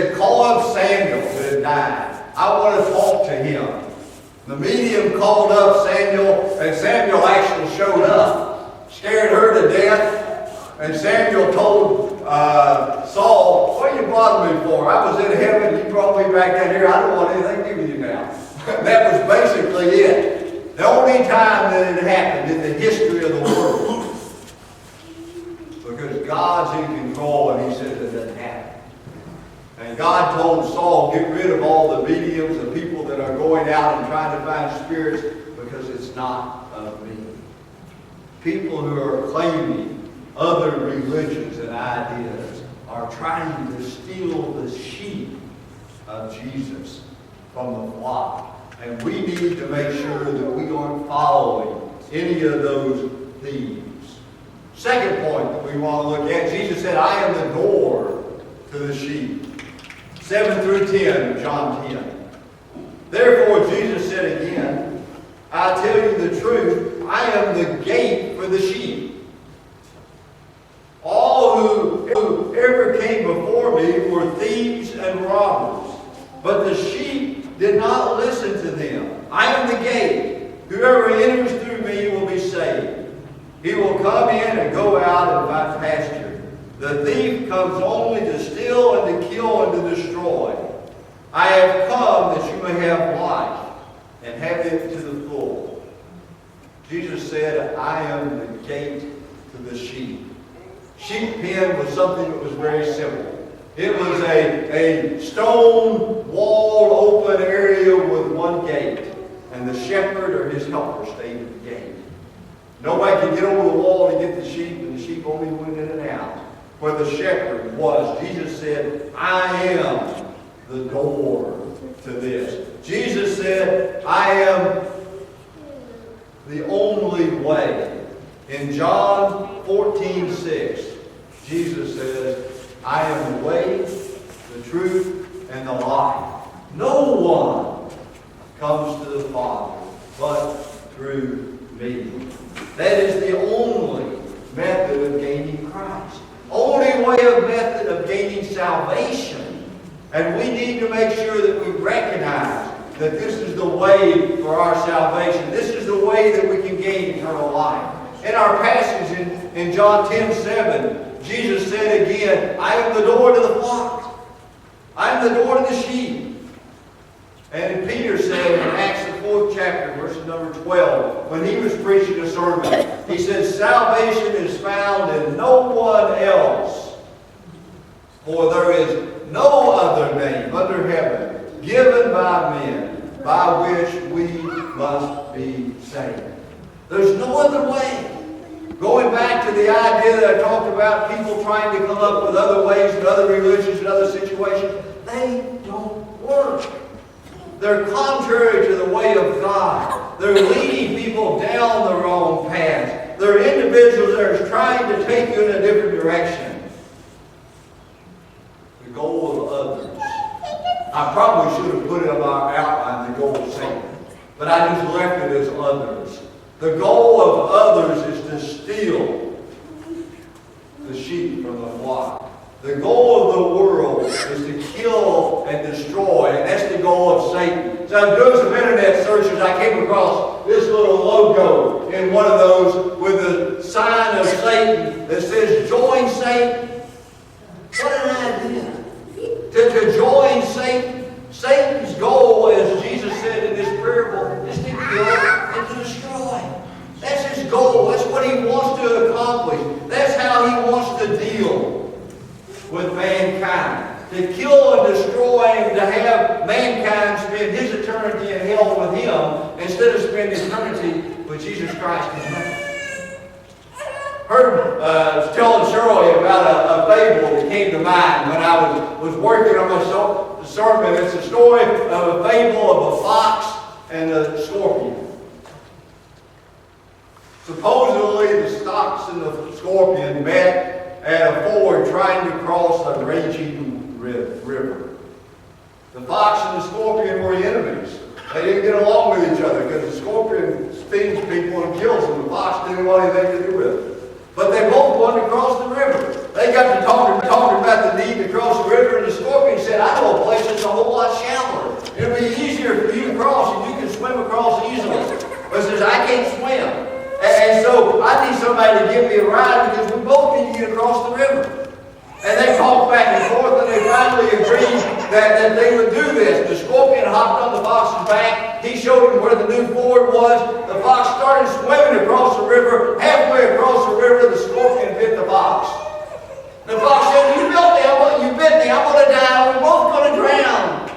said, call up Samuel who had died. I want to talk to him. The medium called up Samuel, and Samuel actually showed up. Scared her to death. And Samuel told Saul, what are you bothering me for? I was in heaven, you brought me back down here. I don't want anything to do with you now. That was basically it. The only time that it happened in the history of the world. Because God's in control, and he says it doesn't happen. And God told Saul, get rid of all the mediums, the people that are going out and trying to find spirits, because it's not of me. People who are claiming other religions and ideas are trying to steal the sheep of Jesus from the flock. And we need to make sure that we aren't following any of those thieves. Second point that we want to look at, Jesus said, I am the door to the sheep. 7 through 10 of John 10. Therefore Jesus said again, I tell you the truth, I am the gate for the sheep. All who ever came before me were thieves and robbers, but the sheep did not listen to them. I am the gate. Whoever enters through me will be saved. He will come in and go out and find pasture. The thief comes only to steal and to kill and to destroy. I have come that you may have life and have it to the full. Jesus said, I am the gate to the sheep. Sheep pen was something that was very simple. It was a stone walled open area with one gate. And the shepherd or his helper stayed at the gate. Nobody could get over the wall and get the sheep, and the sheep only went in and out. Where the shepherd was, Jesus said, I am the door to this. Jesus said, I am the only way. In John 14:6, Jesus says, I am the way, the truth, and the life. No one comes to the Father but through me. That is the only method of gaining Christ. Only method of gaining salvation. And we need to make sure that we recognize that this is the way for our salvation. This is the way that we can gain eternal life. In our passage in John 10:7, Jesus said again, I am the door to the flock. I am the door to the sheep. And Peter said in Acts the 4th chapter, verse number 12, when he was preaching a sermon, he said, salvation is found in no one else, for there is no other name under heaven given by men by which we must be saved. There's no other way. Going back to the idea that I talked about, people trying to come up with other ways and other religions and other situations, they don't work. They're contrary to the way of God. They're leading people down the wrong path. They're individuals that are trying to take you in a different direction. The goal of others. I probably should have put it on our outline, the goal of Satan. But I just left it as others. The goal of others is to steal the sheep from the flock. The goal of the world is to kill and destroy, and that's the goal of Satan. So I was doing some internet searches. I came across this little logo in one of those with the sign of Satan that says, join Satan. What an idea. To join Satan. Satan's goal, as Jesus said in this parable, is to kill and to destroy. That's his goal. That's what he wants to accomplish. That's how he wants to deal with mankind. To kill and destroy and to have mankind spend his eternity in hell with him instead of spending eternity with Jesus Christ in heaven. I was telling Shirley about a fable that came to mind when I was working on my sermon. It's a story of a fable of a fox and a scorpion. Supposedly the fox and the scorpion met at a ford trying to cross a raging river. The fox and the scorpion were enemies. They didn't get along with each other because the scorpion stings people and kills them. The fox didn't want anything to do with it. But they both wanted to cross the river. They got to talking about the need to cross the river, and the scorpion said, I need somebody to give me a ride because we both need to get across the river. And they talked back and forth, and they finally agreed that they would do this. The scorpion hopped on the fox's back. He showed him where the new ford was. The fox started swimming across the river. Halfway across the river, the scorpion bit the fox. The fox said, you bit me, I'm going to die. We're both going to drown.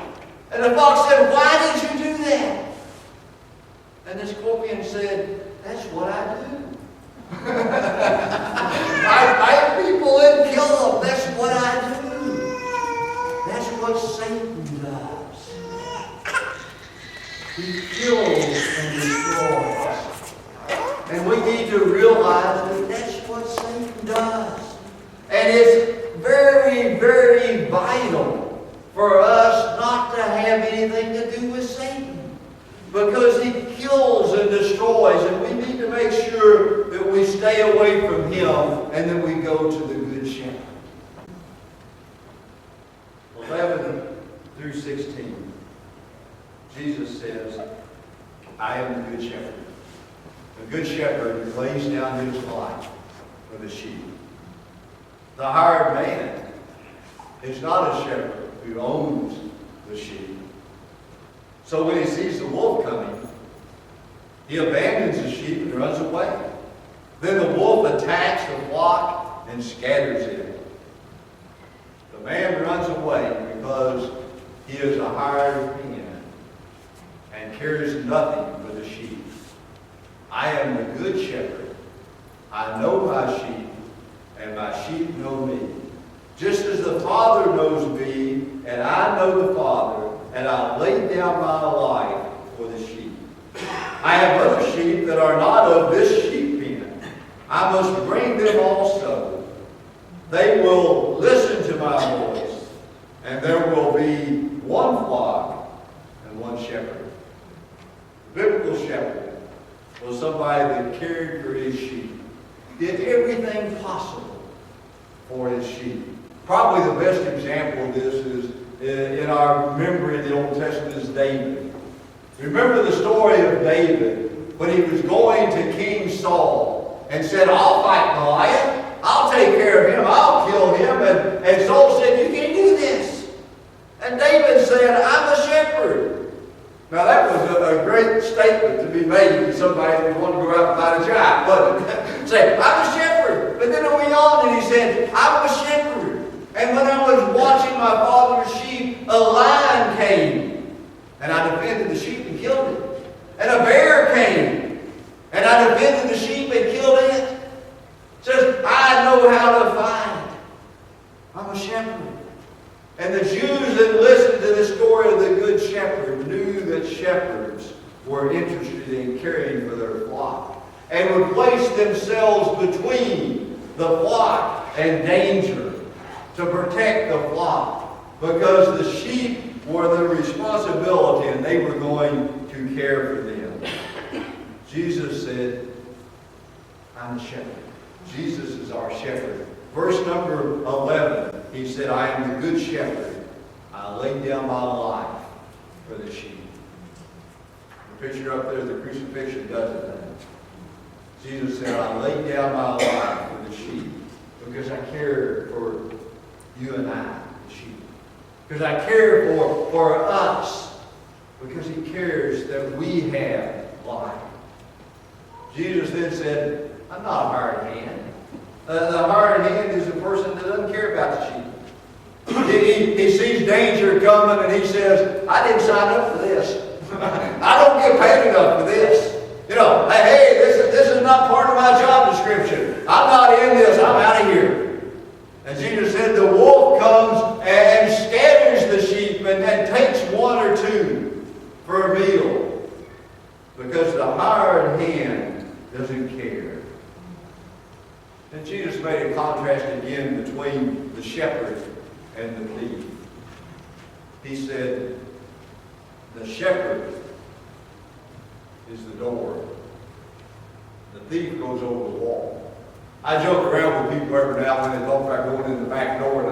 And the fox said, why did you do that? And the scorpion said, that's what I do. I bite people and kill them. That's what I do. That's what Satan does. He kills and destroys. And we need to realize that that's what Satan does. And it's very, very vital for us not to have anything to do with Satan. Because he kills and destroys, and we need to make sure that we stay away from him and that we go to the Good Shepherd. 11 through 16. Jesus says, I am the Good Shepherd. The Good Shepherd lays down his life for the sheep. The hired man is not a shepherd who owns the sheep. So when he sees the wolf coming, he abandons the sheep and runs away. Then the wolf attacks the flock and scatters it. The man runs away because he is a hired hand and cares nothing for the sheep. I am the good shepherd. I know my sheep, and my sheep know me. Just as the Father knows me, and I know the Father, and I lay down my life for the sheep. I have other sheep that are not of this sheep pen. I must bring them also. They will listen to my voice, and there will be one flock and one shepherd. The biblical shepherd was somebody that cared for his sheep, did everything possible for his sheep. Probably the best example of this is in our memory in the Old Testament is David. Remember the story of David when he was going to King Saul and said, I'll fight Goliath. I'll take care of him. I'll kill him. And Saul said, you can't do this. And David said, I'm a shepherd. Now that was a great statement to be made to somebody who wanted to go out and fight a giant, wasn't it? Say, I'm a shepherd. But then he went on and he said, I'm a shepherd. And when I was watching my father's sheep, a lion came, and I defended the sheep and killed it. And a bear came, and I defended the sheep and killed it. It says, I know how to fight. I'm a shepherd. And the Jews that listened to the story of the Good Shepherd knew that shepherds were interested in caring for their flock and would place themselves between the flock and danger to protect the flock, because the sheep were their responsibility and they were going to care for them. Jesus said, I'm a shepherd. Jesus is our shepherd. Verse number 11, he said, I am the good shepherd. I lay down my life for the sheep. The picture up there, the crucifixion does it then. Jesus said, I lay down my life for the sheep because I care for you and I, the sheep. Because I care for us. Because he cares that we have life. Jesus then said, I'm not a hired hand. The hired hand is a person that doesn't care about the sheep. He sees danger coming and he says, I didn't sign up for this. I don't get paid enough for this. You know, hey, this is not part of my job description. I'm not in this. I'm out of here. And Jesus said, the wolf comes and scatters the sheep and takes one or two for a meal. Because the hired hand doesn't care. And Jesus made a contrast again between the shepherd and the thief. He said, the shepherd is the door. The thief goes over the wall. I joke around with people every now and then and talk about going in the back door